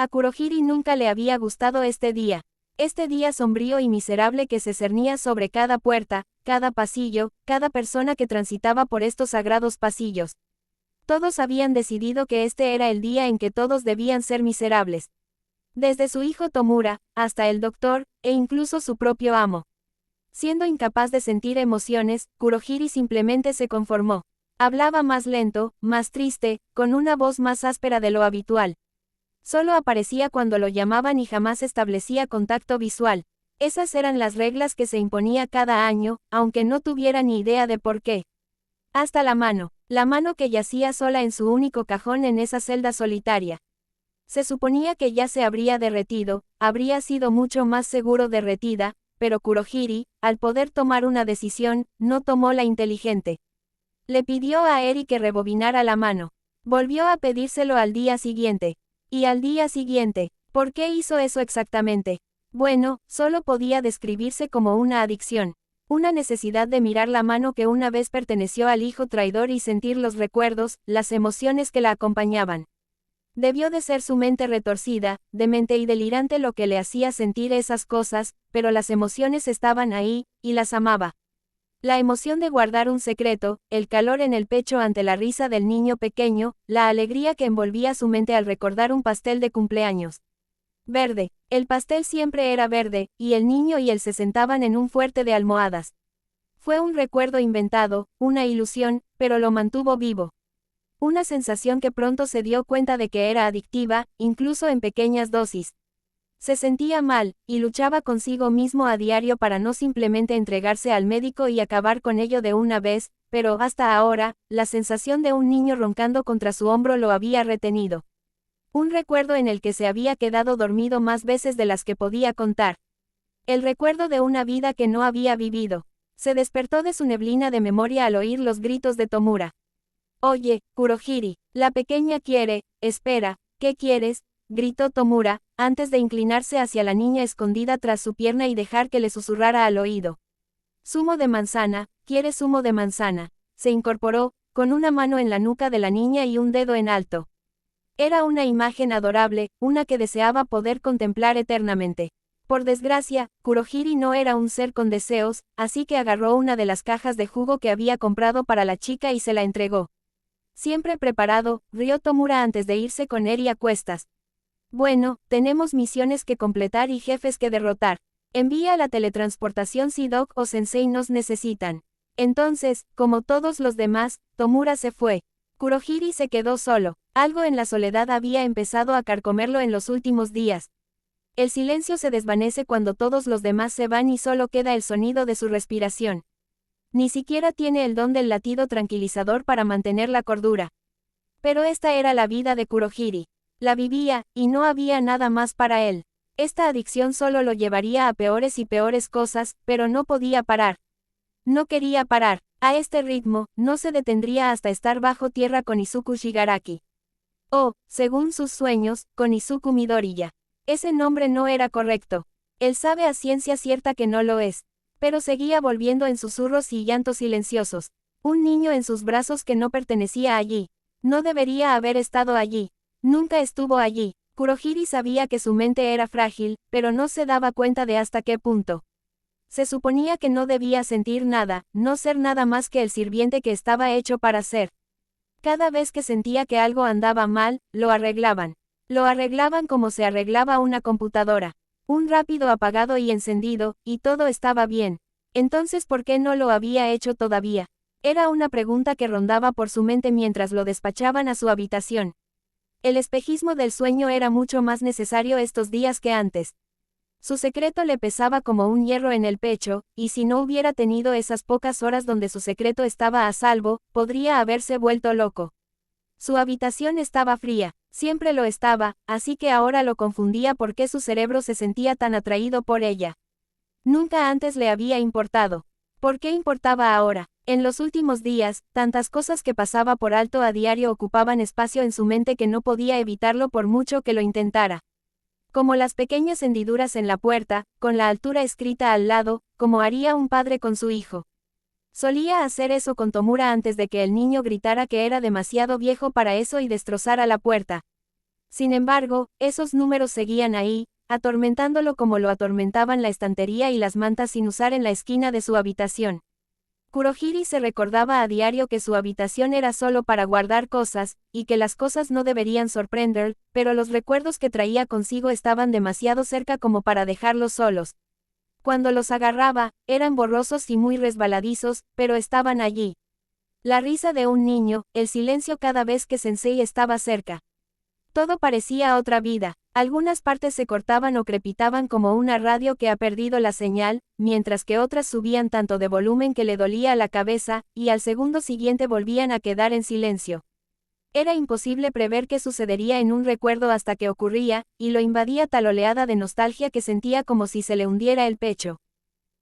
A Kurohiri nunca le había gustado este día sombrío y miserable que se cernía sobre cada puerta, cada pasillo, cada persona que transitaba por estos sagrados pasillos. Todos habían decidido que este era el día en que todos debían ser miserables. Desde su hijo Tomura, hasta el doctor, e incluso su propio amo. Siendo incapaz de sentir emociones, Kurohiri simplemente se conformó. Hablaba más lento, más triste, con una voz más áspera de lo habitual. Solo aparecía cuando lo llamaban y jamás establecía contacto visual. Esas eran las reglas que se imponía cada año, aunque no tuviera ni idea de por qué. Hasta la mano que yacía sola en su único cajón en esa celda solitaria. Se suponía que ya se habría derretido, habría sido mucho más seguro derretida, pero Kurohiri, al poder tomar una decisión, no tomó la inteligente. Le pidió a Eri que rebobinara la mano. Volvió a pedírselo al día siguiente. Y al día siguiente. ¿Por qué hizo eso exactamente? Bueno, solo podía describirse como una adicción. Una necesidad de mirar la mano que una vez perteneció al hijo traidor y sentir los recuerdos, las emociones que la acompañaban. Debió de ser su mente retorcida, demente y delirante lo que le hacía sentir esas cosas, pero las emociones estaban ahí, y las amaba. La emoción de guardar un secreto, el calor en el pecho ante la risa del niño pequeño, la alegría que envolvía su mente al recordar un pastel de cumpleaños. Verde. El pastel siempre era verde, y el niño y él se sentaban en un fuerte de almohadas. Fue un recuerdo inventado, una ilusión, pero lo mantuvo vivo. Una sensación que pronto se dio cuenta de que era adictiva, incluso en pequeñas dosis. Se sentía mal, y luchaba consigo mismo a diario para no simplemente entregarse al médico y acabar con ello de una vez, pero hasta ahora, la sensación de un niño roncando contra su hombro lo había retenido. Un recuerdo en el que se había quedado dormido más veces de las que podía contar. El recuerdo de una vida que no había vivido. Se despertó de su neblina de memoria al oír los gritos de Tomura. Oye, Kurohiri, la pequeña quiere, espera, ¿qué quieres? Gritó Tomura, antes de inclinarse hacia la niña escondida tras su pierna y dejar que le susurrara al oído. Zumo de manzana, ¿quieres zumo de manzana? Se incorporó, con una mano en la nuca de la niña y un dedo en alto. Era una imagen adorable, una que deseaba poder contemplar eternamente. Por desgracia, Kurohiri no era un ser con deseos, así que agarró una de las cajas de jugo que había comprado para la chica y se la entregó. Siempre preparado, rió Tomura antes de irse con Eri a cuestas. Bueno, tenemos misiones que completar y jefes que derrotar. Envía la teletransportación si Doc o Sensei nos necesitan. Entonces, como todos los demás, Tomura se fue. Kurohiri se quedó solo. Algo en la soledad había empezado a carcomerlo en los últimos días. El silencio se desvanece cuando todos los demás se van y solo queda el sonido de su respiración. Ni siquiera tiene el don del latido tranquilizador para mantener la cordura. Pero esta era la vida de Kurohiri. La vivía, y no había nada más para él. Esta adicción solo lo llevaría a peores y peores cosas, pero no podía parar. No quería parar. A este ritmo, no se detendría hasta estar bajo tierra con Izuku Shigaraki. O, según sus sueños, con Izuku Midoriya. Ese nombre no era correcto. Él sabe a ciencia cierta que no lo es. Pero seguía volviendo en susurros y llantos silenciosos. Un niño en sus brazos que no pertenecía allí. No debería haber estado allí. Nunca estuvo allí. Kurohiri sabía que su mente era frágil, pero no se daba cuenta de hasta qué punto. Se suponía que no debía sentir nada, no ser nada más que el sirviente que estaba hecho para ser. Cada vez que sentía que algo andaba mal, lo arreglaban. Lo arreglaban como se arreglaba una computadora. Un rápido apagado y encendido, y todo estaba bien. Entonces, ¿por qué no lo había hecho todavía? Era una pregunta que rondaba por su mente mientras lo despachaban a su habitación. El espejismo del sueño era mucho más necesario estos días que antes. Su secreto le pesaba como un hierro en el pecho, y si no hubiera tenido esas pocas horas donde su secreto estaba a salvo, podría haberse vuelto loco. Su habitación estaba fría, siempre lo estaba, así que ahora lo confundía por qué su cerebro se sentía tan atraído por ella. Nunca antes le había importado. ¿Por qué importaba ahora? En los últimos días, tantas cosas que pasaba por alto a diario ocupaban espacio en su mente que no podía evitarlo por mucho que lo intentara. Como las pequeñas hendiduras en la puerta, con la altura escrita al lado, como haría un padre con su hijo. Solía hacer eso con Tomura antes de que el niño gritara que era demasiado viejo para eso y destrozara la puerta. Sin embargo, esos números seguían ahí, atormentándolo como lo atormentaban la estantería y las mantas sin usar en la esquina de su habitación. Kurohiri se recordaba a diario que su habitación era solo para guardar cosas, y que las cosas no deberían sorprender, pero los recuerdos que traía consigo estaban demasiado cerca como para dejarlos solos. Cuando los agarraba, eran borrosos y muy resbaladizos, pero estaban allí. La risa de un niño, el silencio cada vez que Sensei estaba cerca. Todo parecía otra vida. Algunas partes se cortaban o crepitaban como una radio que ha perdido la señal, mientras que otras subían tanto de volumen que le dolía la cabeza, y al segundo siguiente volvían a quedar en silencio. Era imposible prever qué sucedería en un recuerdo hasta que ocurría, y lo invadía tal oleada de nostalgia que sentía como si se le hundiera el pecho.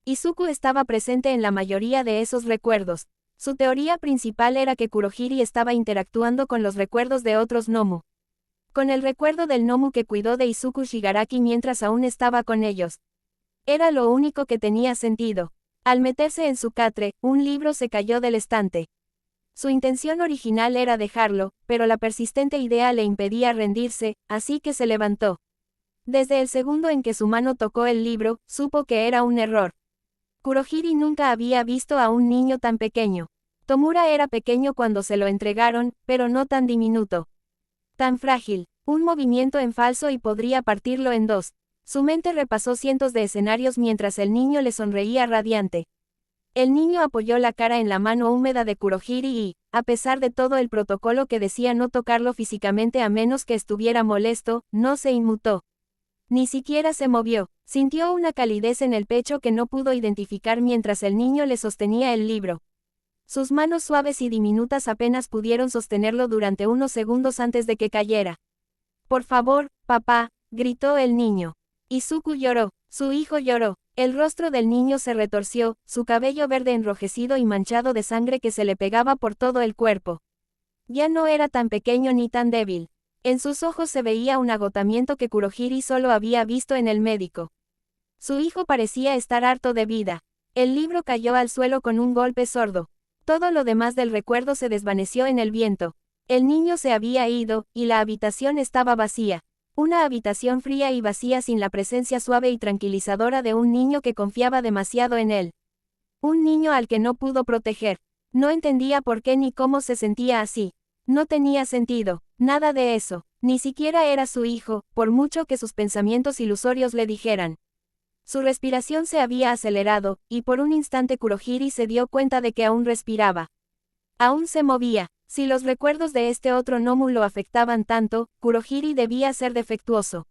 Izuku estaba presente en la mayoría de esos recuerdos. Su teoría principal era que Kurohiri estaba interactuando con los recuerdos de otros Nomu. Con el recuerdo del Nomu que cuidó de Izuku Shigaraki mientras aún estaba con ellos. Era lo único que tenía sentido. Al meterse en su catre, un libro se cayó del estante. Su intención original era dejarlo, pero la persistente idea le impedía rendirse, así que se levantó. Desde el segundo en que su mano tocó el libro, supo que era un error. Kurohiri nunca había visto a un niño tan pequeño. Tomura era pequeño cuando se lo entregaron, pero no tan diminuto. Tan frágil, un movimiento en falso y podría partirlo en dos. Su mente repasó cientos de escenarios mientras el niño le sonreía radiante. El niño apoyó la cara en la mano húmeda de Kurohiri y, a pesar de todo el protocolo que decía no tocarlo físicamente a menos que estuviera molesto, no se inmutó. Ni siquiera se movió. Sintió una calidez en el pecho que no pudo identificar mientras el niño le sostenía el libro. Sus manos suaves y diminutas apenas pudieron sostenerlo durante unos segundos antes de que cayera. «Por favor, papá», gritó el niño. Izuku lloró, su hijo lloró. El rostro del niño se retorció, su cabello verde enrojecido y manchado de sangre que se le pegaba por todo el cuerpo. Ya no era tan pequeño ni tan débil. En sus ojos se veía un agotamiento que Kurohiri solo había visto en el médico. Su hijo parecía estar harto de vida. El libro cayó al suelo con un golpe sordo. Todo lo demás del recuerdo se desvaneció en el viento. El niño se había ido, y la habitación estaba vacía. Una habitación fría y vacía sin la presencia suave y tranquilizadora de un niño que confiaba demasiado en él. Un niño al que no pudo proteger. No entendía por qué ni cómo se sentía así. No tenía sentido, nada de eso. Ni siquiera era su hijo, por mucho que sus pensamientos ilusorios le dijeran. Su respiración se había acelerado, y por un instante Kurohiri se dio cuenta de que aún respiraba. Aún se movía. Si los recuerdos de este otro Nomu lo afectaban tanto, Kurohiri debía ser defectuoso.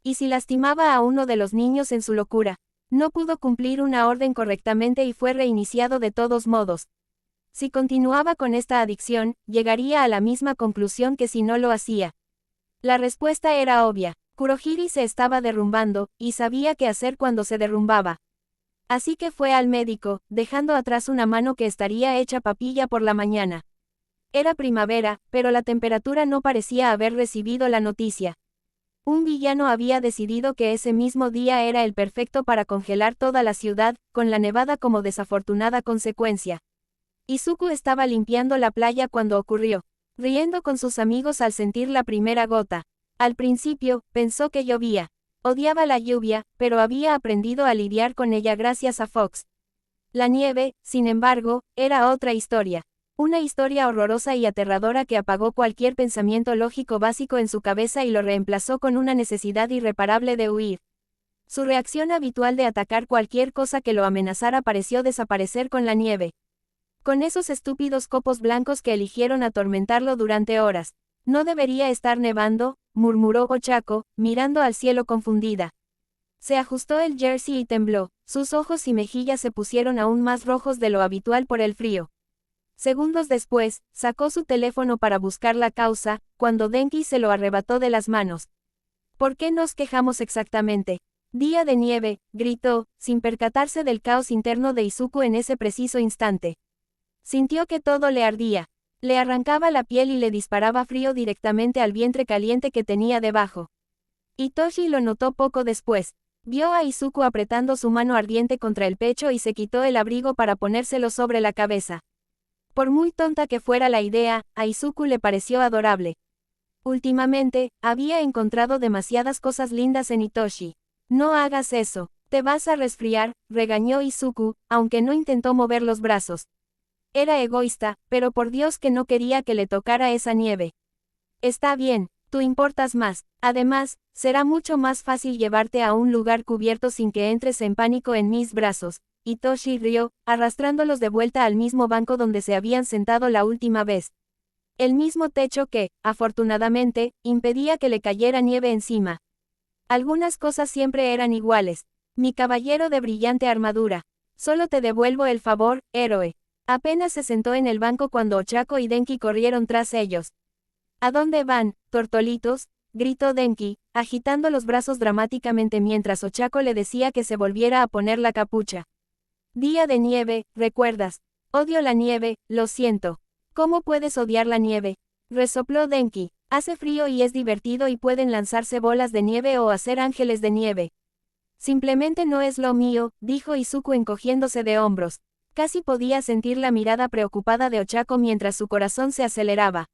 Y si lastimaba a uno de los niños en su locura, no pudo cumplir una orden correctamente y fue reiniciado de todos modos. Si continuaba con esta adicción, llegaría a la misma conclusión que si no lo hacía. La respuesta era obvia. Kurohiri se estaba derrumbando, y sabía qué hacer cuando se derrumbaba. Así que fue al médico, dejando atrás una mano que estaría hecha papilla por la mañana. Era primavera, pero la temperatura no parecía haber recibido la noticia. Un villano había decidido que ese mismo día era el perfecto para congelar toda la ciudad, con la nevada como desafortunada consecuencia. Izuku estaba limpiando la playa cuando ocurrió, riendo con sus amigos al sentir la primera gota. Al principio, pensó que llovía. Odiaba la lluvia, pero había aprendido a lidiar con ella gracias a Fox. La nieve, sin embargo, era otra historia. Una historia horrorosa y aterradora que apagó cualquier pensamiento lógico básico en su cabeza y lo reemplazó con una necesidad irreparable de huir. Su reacción habitual de atacar cualquier cosa que lo amenazara pareció desaparecer con la nieve. Con esos estúpidos copos blancos que eligieron atormentarlo durante horas. No debería estar nevando, murmuró Ochako, mirando al cielo confundida. Se ajustó el jersey y tembló, sus ojos y mejillas se pusieron aún más rojos de lo habitual por el frío. Segundos después, sacó su teléfono para buscar la causa, cuando Denki se lo arrebató de las manos. ¿Por qué nos quejamos exactamente? Día de nieve, gritó, sin percatarse del caos interno de Izuku en ese preciso instante. Sintió que todo le ardía. Le arrancaba la piel y le disparaba frío directamente al vientre caliente que tenía debajo. Hitoshi lo notó poco después. Vio a Izuku apretando su mano ardiente contra el pecho y se quitó el abrigo para ponérselo sobre la cabeza. Por muy tonta que fuera la idea, a Izuku le pareció adorable. Últimamente, había encontrado demasiadas cosas lindas en Hitoshi. No hagas eso. Te vas a resfriar, regañó Izuku, aunque no intentó mover los brazos. Era egoísta, pero por Dios que no quería que le tocara esa nieve. Está bien, tú importas más. Además, será mucho más fácil llevarte a un lugar cubierto sin que entres en pánico en mis brazos. Hitoshi rió, arrastrándolos de vuelta al mismo banco donde se habían sentado la última vez. El mismo techo que, afortunadamente, impedía que le cayera nieve encima. Algunas cosas siempre eran iguales. Mi caballero de brillante armadura. Solo te devuelvo el favor, héroe. Apenas se sentó en el banco cuando Ochako y Denki corrieron tras ellos. ¿A dónde van, tortolitos?, gritó Denki, agitando los brazos dramáticamente mientras Ochako le decía que se volviera a poner la capucha. Día de nieve, ¿recuerdas? Odio la nieve, lo siento. ¿Cómo puedes odiar la nieve? Resopló Denki. Hace frío y es divertido y pueden lanzarse bolas de nieve o hacer ángeles de nieve. Simplemente no es lo mío, dijo Izuku encogiéndose de hombros. Casi podía sentir la mirada preocupada de Ochako mientras su corazón se aceleraba.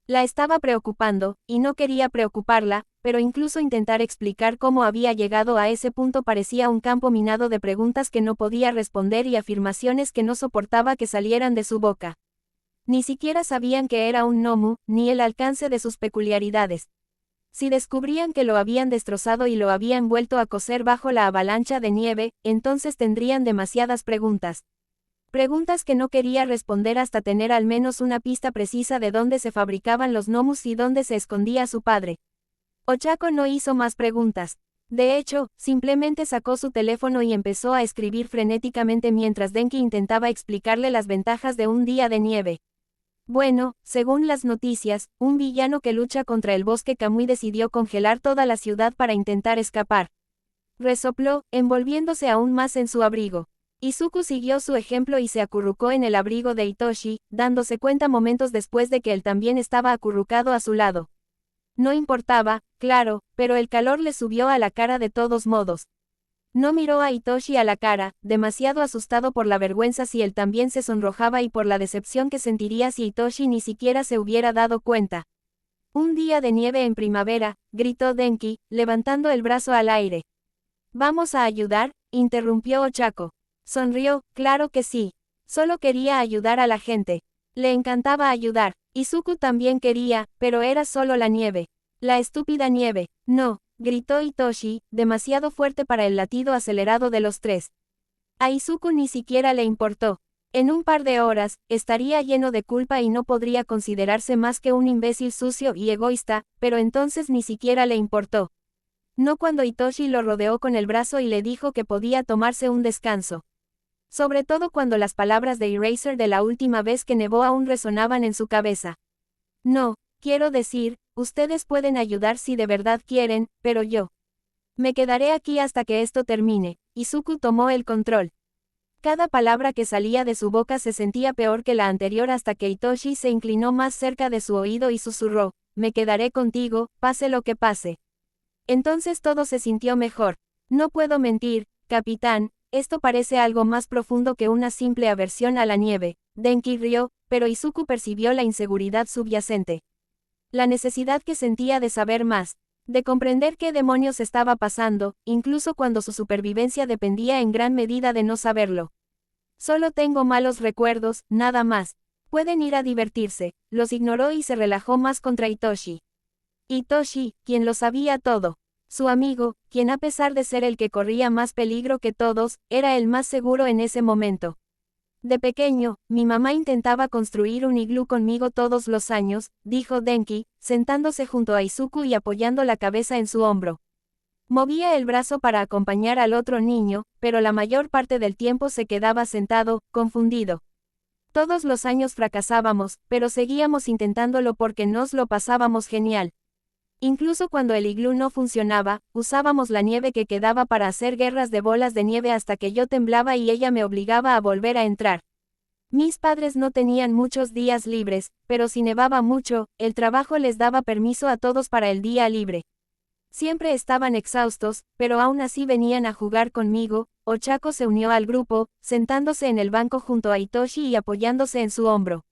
La estaba preocupando, y no quería preocuparla, pero incluso intentar explicar cómo había llegado a ese punto parecía un campo minado de preguntas que no podía responder y afirmaciones que no soportaba que salieran de su boca. Ni siquiera sabían que era un Nomu, ni el alcance de sus peculiaridades. Si descubrían que lo habían destrozado y lo habían vuelto a coser bajo la avalancha de nieve, entonces tendrían demasiadas preguntas. Preguntas que no quería responder hasta tener al menos una pista precisa de dónde se fabricaban los Nomus y dónde se escondía su padre. Ochako no hizo más preguntas. De hecho, simplemente sacó su teléfono y empezó a escribir frenéticamente mientras Denki intentaba explicarle las ventajas de un día de nieve. Bueno, según las noticias, un villano que lucha contra el bosque Kamui decidió congelar toda la ciudad para intentar escapar. Resopló, envolviéndose aún más en su abrigo. Izuku siguió su ejemplo y se acurrucó en el abrigo de Hitoshi, dándose cuenta momentos después de que él también estaba acurrucado a su lado. No importaba, claro, pero el calor le subió a la cara de todos modos. No miró a Hitoshi a la cara, demasiado asustado por la vergüenza si él también se sonrojaba y por la decepción que sentiría si Hitoshi ni siquiera se hubiera dado cuenta. Un día de nieve en primavera, gritó Denki, levantando el brazo al aire. ¿Vamos a ayudar?, interrumpió Ochako. Sonrió, claro que sí. Solo quería ayudar a la gente. Le encantaba ayudar. Izuku también quería, pero era solo la nieve. La estúpida nieve. No, gritó Hitoshi, demasiado fuerte para el latido acelerado de los tres. A Izuku ni siquiera le importó. En un par de horas, estaría lleno de culpa y no podría considerarse más que un imbécil sucio y egoísta, pero entonces ni siquiera le importó. No cuando Hitoshi lo rodeó con el brazo y le dijo que podía tomarse un descanso. Sobre todo cuando las palabras de Eraser de la última vez que nevó aún resonaban en su cabeza. No, quiero decir, ustedes pueden ayudar si de verdad quieren, pero yo me quedaré aquí hasta que esto termine. Izuku tomó el control. Cada palabra que salía de su boca se sentía peor que la anterior hasta que Hitoshi se inclinó más cerca de su oído y susurró, me quedaré contigo, pase lo que pase. Entonces todo se sintió mejor. No puedo mentir, capitán. Esto parece algo más profundo que una simple aversión a la nieve. Denki rió, pero Izuku percibió la inseguridad subyacente. La necesidad que sentía de saber más. De comprender qué demonios estaba pasando, incluso cuando su supervivencia dependía en gran medida de no saberlo. Solo tengo malos recuerdos, nada más. Pueden ir a divertirse. Los ignoró y se relajó más contra Hitoshi. Hitoshi, quien lo sabía todo. Su amigo, quien a pesar de ser el que corría más peligro que todos, era el más seguro en ese momento. De pequeño, mi mamá intentaba construir un iglú conmigo todos los años, dijo Denki, sentándose junto a Izuku y apoyando la cabeza en su hombro. Movía el brazo para acompañar al otro niño, pero la mayor parte del tiempo se quedaba sentado, confundido. Todos los años fracasábamos, pero seguíamos intentándolo porque nos lo pasábamos genial. Incluso cuando el iglú no funcionaba, usábamos la nieve que quedaba para hacer guerras de bolas de nieve hasta que yo temblaba y ella me obligaba a volver a entrar. Mis padres no tenían muchos días libres, pero si nevaba mucho, el trabajo les daba permiso a todos para el día libre. Siempre estaban exhaustos, pero aún así venían a jugar conmigo. Ochako se unió al grupo, sentándose en el banco junto a Hitoshi y apoyándose en su hombro.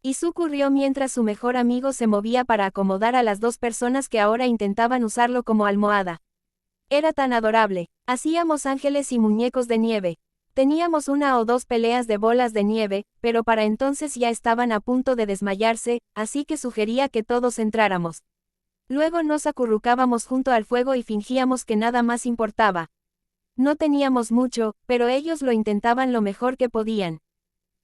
Izuku rió mientras su mejor amigo se movía para acomodar a las dos personas que ahora intentaban usarlo como almohada. Era tan adorable. Hacíamos ángeles y muñecos de nieve. Teníamos una o dos peleas de bolas de nieve, pero para entonces ya estaban a punto de desmayarse, así que sugería que todos entráramos. Luego nos acurrucábamos junto al fuego y fingíamos que nada más importaba. No teníamos mucho, pero ellos lo intentaban lo mejor que podían.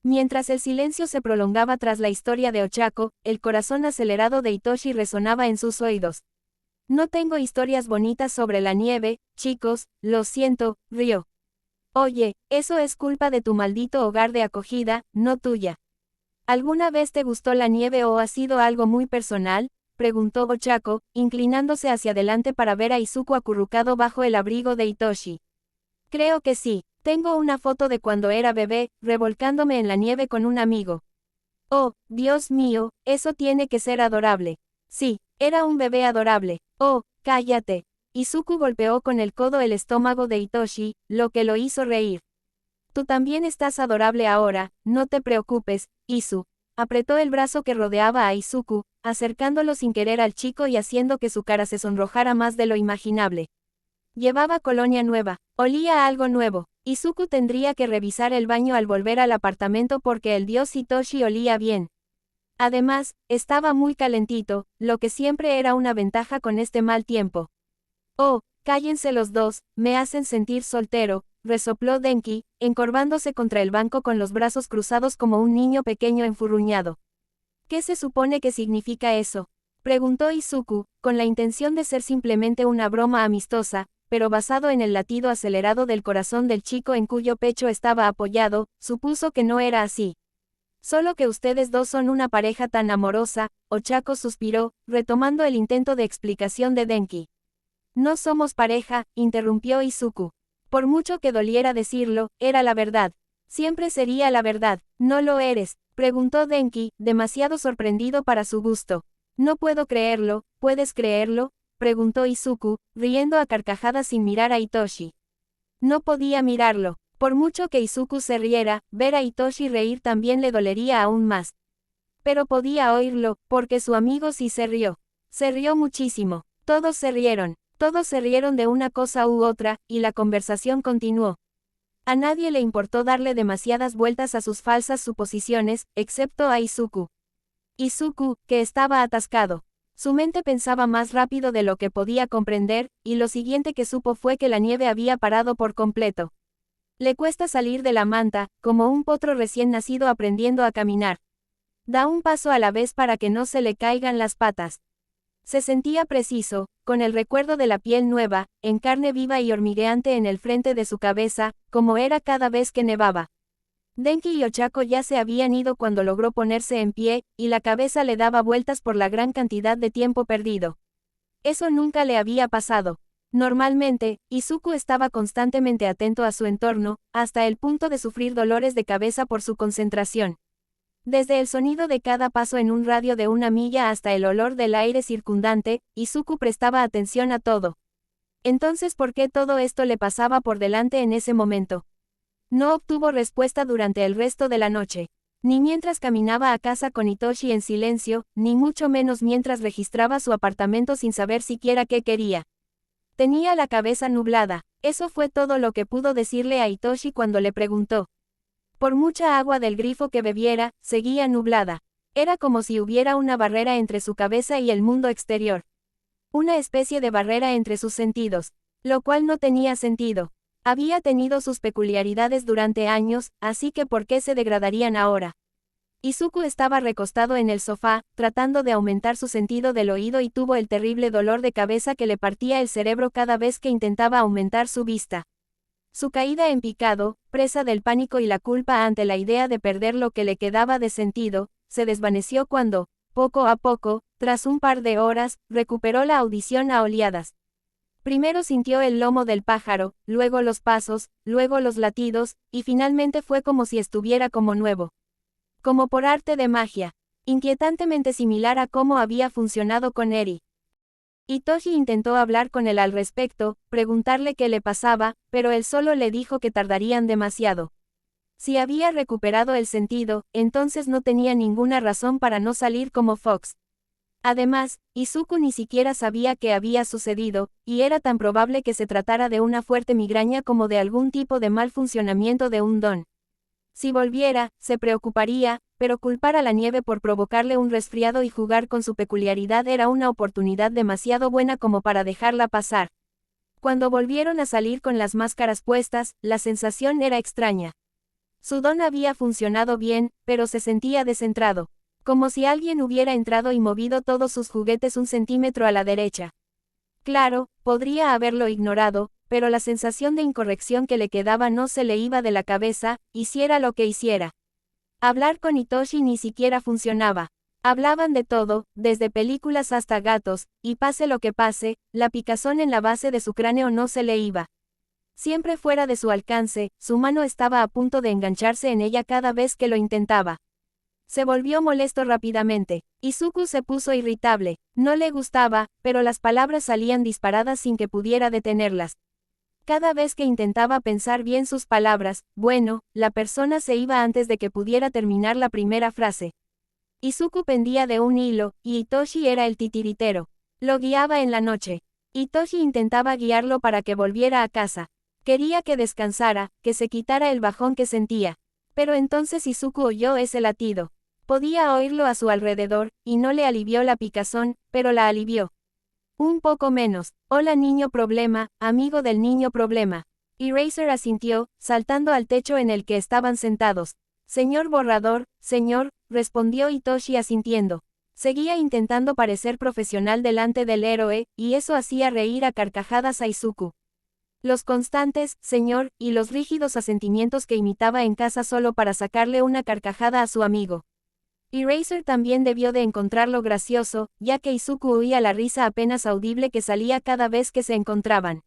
Mientras el silencio se prolongaba tras la historia de Ochako, el corazón acelerado de Hitoshi resonaba en sus oídos. No tengo historias bonitas sobre la nieve, chicos, lo siento, rió. Oye, eso es culpa de tu maldito hogar de acogida, no tuya. ¿Alguna vez te gustó la nieve o ha sido algo muy personal? Preguntó Ochako, inclinándose hacia adelante para ver a Izuku acurrucado bajo el abrigo de Hitoshi. Creo que sí. Tengo una foto de cuando era bebé, revolcándome en la nieve con un amigo. Oh, Dios mío, eso tiene que ser adorable. Sí, era un bebé adorable. Oh, cállate. Izuku golpeó con el codo el estómago de Hitoshi, lo que lo hizo reír. Tú también estás adorable ahora, no te preocupes, Izu. Apretó el brazo que rodeaba a Izuku, acercándolo sin querer al chico y haciendo que su cara se sonrojara más de lo imaginable. Llevaba colonia nueva, olía a algo nuevo. Izuku tendría que revisar el baño al volver al apartamento porque el dios Hitoshi olía bien. Además, estaba muy calentito, lo que siempre era una ventaja con este mal tiempo. Oh, cállense los dos, me hacen sentir soltero, resopló Denki, encorvándose contra el banco con los brazos cruzados como un niño pequeño enfurruñado. ¿Qué se supone que significa eso? Preguntó Izuku, con la intención de ser simplemente una broma amistosa, pero basado en el latido acelerado del corazón del chico en cuyo pecho estaba apoyado, supuso que no era así. Solo que ustedes dos son una pareja tan amorosa, Ochako suspiró, retomando el intento de explicación de Denki. No somos pareja, interrumpió Izuku. Por mucho que doliera decirlo, era la verdad. Siempre sería la verdad. ¿No lo eres?, preguntó Denki, demasiado sorprendido para su gusto. No puedo creerlo, ¿puedes creerlo?, preguntó Izuku, riendo a carcajadas sin mirar a Hitoshi. No podía mirarlo. Por mucho que Izuku se riera, ver a Hitoshi reír también le dolería aún más. Pero podía oírlo, porque su amigo sí se rió. Se rió muchísimo. Todos se rieron. Todos se rieron de una cosa u otra, y la conversación continuó. A nadie le importó darle demasiadas vueltas a sus falsas suposiciones, excepto a Izuku. Izuku, que estaba atascado. Su mente pensaba más rápido de lo que podía comprender, y lo siguiente que supo fue que la nieve había parado por completo. Le cuesta salir de la manta, como un potro recién nacido aprendiendo a caminar. Da un paso a la vez para que no se le caigan las patas. Se sentía preciso, con el recuerdo de la piel nueva, en carne viva y hormigueante en el frente de su cabeza, como era cada vez que nevaba. Denki y Ochako ya se habían ido cuando logró ponerse en pie, y la cabeza le daba vueltas por la gran cantidad de tiempo perdido. Eso nunca le había pasado. Normalmente, Izuku estaba constantemente atento a su entorno, hasta el punto de sufrir dolores de cabeza por su concentración. Desde el sonido de cada paso en un radio de una milla hasta el olor del aire circundante, Izuku prestaba atención a todo. Entonces, ¿por qué todo esto le pasaba por delante en ese momento? No obtuvo respuesta durante el resto de la noche. Ni mientras caminaba a casa con Hitoshi en silencio, ni mucho menos mientras registraba su apartamento sin saber siquiera qué quería. Tenía la cabeza nublada. Eso fue todo lo que pudo decirle a Hitoshi cuando le preguntó. Por mucha agua del grifo que bebiera, seguía nublada. Era como si hubiera una barrera entre su cabeza y el mundo exterior. Una especie de barrera entre sus sentidos. Lo cual no tenía sentido. Había tenido sus peculiaridades durante años, así que ¿por qué se degradarían ahora? Izuku estaba recostado en el sofá, tratando de aumentar su sentido del oído y tuvo el terrible dolor de cabeza que le partía el cerebro cada vez que intentaba aumentar su vista. Su caída en picado, presa del pánico y la culpa ante la idea de perder lo que le quedaba de sentido, se desvaneció cuando, poco a poco, tras un par de horas, recuperó la audición a oleadas. Primero sintió el lomo del pájaro, luego los pasos, luego los latidos, y finalmente fue como si estuviera como nuevo. Como por arte de magia. Inquietantemente similar a cómo había funcionado con Eri. Hitoshi intentó hablar con él al respecto, preguntarle qué le pasaba, pero él solo le dijo que tardarían demasiado. Si había recuperado el sentido, entonces no tenía ninguna razón para no salir como Fox. Además, Izuku ni siquiera sabía qué había sucedido, y era tan probable que se tratara de una fuerte migraña como de algún tipo de mal funcionamiento de un don. Si volviera, se preocuparía, pero culpar a la nieve por provocarle un resfriado y jugar con su peculiaridad era una oportunidad demasiado buena como para dejarla pasar. Cuando volvieron a salir con las máscaras puestas, la sensación era extraña. Su don había funcionado bien, pero se sentía descentrado. Como si alguien hubiera entrado y movido todos sus juguetes un centímetro a la derecha. Claro, podría haberlo ignorado, pero la sensación de incorrección que le quedaba no se le iba de la cabeza, hiciera lo que hiciera. Hablar con Hitoshi ni siquiera funcionaba. Hablaban de todo, desde películas hasta gatos, y pase lo que pase, la picazón en la base de su cráneo no se le iba. Siempre fuera de su alcance, su mano estaba a punto de engancharse en ella cada vez que lo intentaba. Se volvió molesto rápidamente. Izuku se puso irritable. No le gustaba, pero las palabras salían disparadas sin que pudiera detenerlas. Cada vez que intentaba pensar bien sus palabras, bueno, la persona se iba antes de que pudiera terminar la primera frase. Izuku pendía de un hilo, y Hitoshi era el titiritero. Lo guiaba en la noche. Hitoshi intentaba guiarlo para que volviera a casa. Quería que descansara, que se quitara el bajón que sentía. Pero entonces Izuku oyó ese latido. Podía oírlo a su alrededor, y no le alivió la picazón, pero la alivió. Un poco menos. Hola niño problema, amigo del niño problema. Eraser asintió, saltando al techo en el que estaban sentados. Señor borrador, señor, respondió Hitoshi asintiendo. Seguía intentando parecer profesional delante del héroe, y eso hacía reír a carcajadas a Izuku. Los constantes, señor, y los rígidos asentimientos que imitaba en casa solo para sacarle una carcajada a su amigo. Eraser también debió de encontrarlo gracioso, ya que Izuku oía la risa apenas audible que salía cada vez que se encontraban.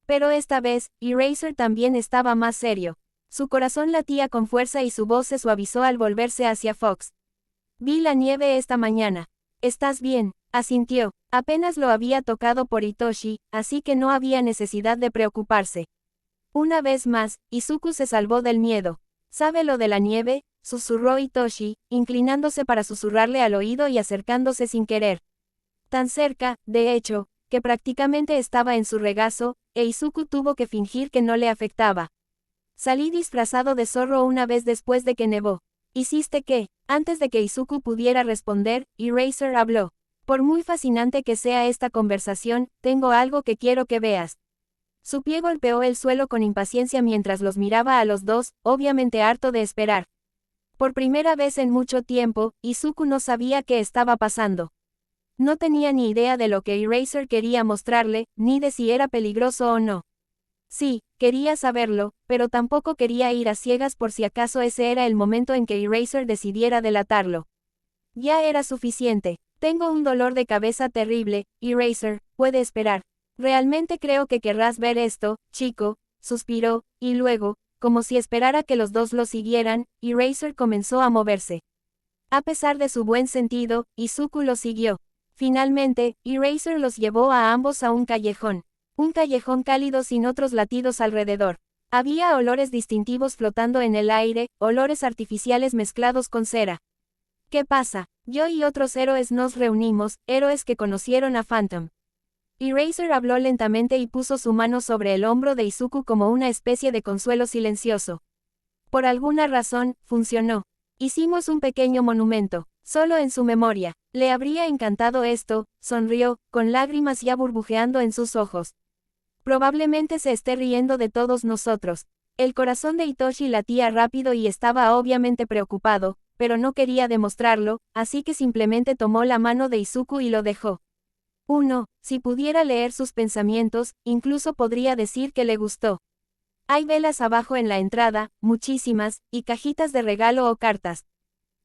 Pero esta vez, Eraser también estaba más serio. Su corazón latía con fuerza y su voz se suavizó al volverse hacia Fox. Vi la nieve esta mañana. ¿Estás bien? Asintió. Apenas lo había tocado por Hitoshi, así que no había necesidad de preocuparse. Una vez más, Izuku se salvó del miedo. ¿Sabe lo de la nieve?, susurró Hitoshi, inclinándose para susurrarle al oído y acercándose sin querer. Tan cerca, de hecho, que prácticamente estaba en su regazo, e Izuku tuvo que fingir que no le afectaba. Salí disfrazado de zorro una vez después de que nevó. ¿Hiciste qué? Antes de que Izuku pudiera responder, Eraser habló. Por muy fascinante que sea esta conversación, tengo algo que quiero que veas. Su pie golpeó el suelo con impaciencia mientras los miraba a los dos, obviamente harto de esperar. Por primera vez en mucho tiempo, Izuku no sabía qué estaba pasando. No tenía ni idea de lo que Eraser quería mostrarle, ni de si era peligroso o no. Sí, quería saberlo, pero tampoco quería ir a ciegas por si acaso ese era el momento en que Eraser decidiera delatarlo. Ya era suficiente. Tengo un dolor de cabeza terrible, Eraser, puede esperar. Realmente creo que querrás ver esto, chico, suspiró, y luego, como si esperara que los dos lo siguieran, Eraser comenzó a moverse. A pesar de su buen sentido, Izuku lo siguió. Finalmente, Eraser los llevó a ambos a un callejón. Un callejón cálido sin otros latidos alrededor. Había olores distintivos flotando en el aire, olores artificiales mezclados con cera. ¿Qué pasa? Yo y otros héroes nos reunimos, héroes que conocieron a Phantom. Eraser habló lentamente y puso su mano sobre el hombro de Izuku como una especie de consuelo silencioso. Por alguna razón, funcionó. Hicimos un pequeño monumento, solo en su memoria. Le habría encantado esto, sonrió, con lágrimas ya burbujeando en sus ojos. Probablemente se esté riendo de todos nosotros. El corazón de Hitoshi latía rápido y estaba obviamente preocupado, pero no quería demostrarlo, así que simplemente tomó la mano de Izuku y lo dejó. Si pudiera leer sus pensamientos, incluso podría decir que le gustó. Hay velas abajo en la entrada, muchísimas, y cajitas de regalo o cartas.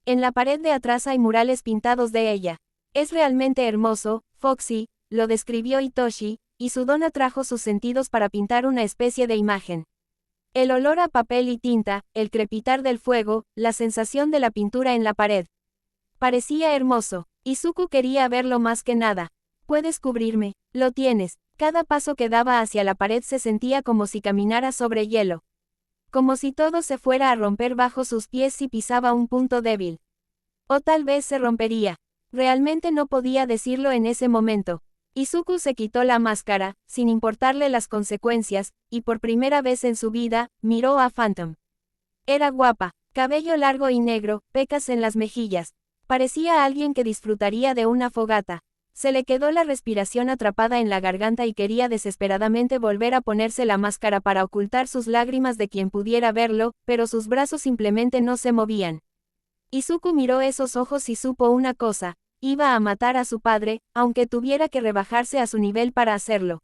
En la pared de atrás hay murales pintados de ella. Es realmente hermoso, Foxy, lo describió Hitoshi, y su don atrajo sus sentidos para pintar una especie de imagen. El olor a papel y tinta, el crepitar del fuego, la sensación de la pintura en la pared. Parecía hermoso. Izuku quería verlo más que nada. Puedes cubrirme, lo tienes. Cada paso que daba hacia la pared se sentía como si caminara sobre hielo. Como si todo se fuera a romper bajo sus pies si pisaba un punto débil. O tal vez se rompería. Realmente no podía decirlo en ese momento. Izuku se quitó la máscara, sin importarle las consecuencias, y por primera vez en su vida, miró a Phantom. Era guapa, cabello largo y negro, pecas en las mejillas. Parecía alguien que disfrutaría de una fogata. Se le quedó la respiración atrapada en la garganta y quería desesperadamente volver a ponerse la máscara para ocultar sus lágrimas de quien pudiera verlo, pero sus brazos simplemente no se movían. Izuku miró esos ojos y supo una cosa, iba a matar a su padre, aunque tuviera que rebajarse a su nivel para hacerlo.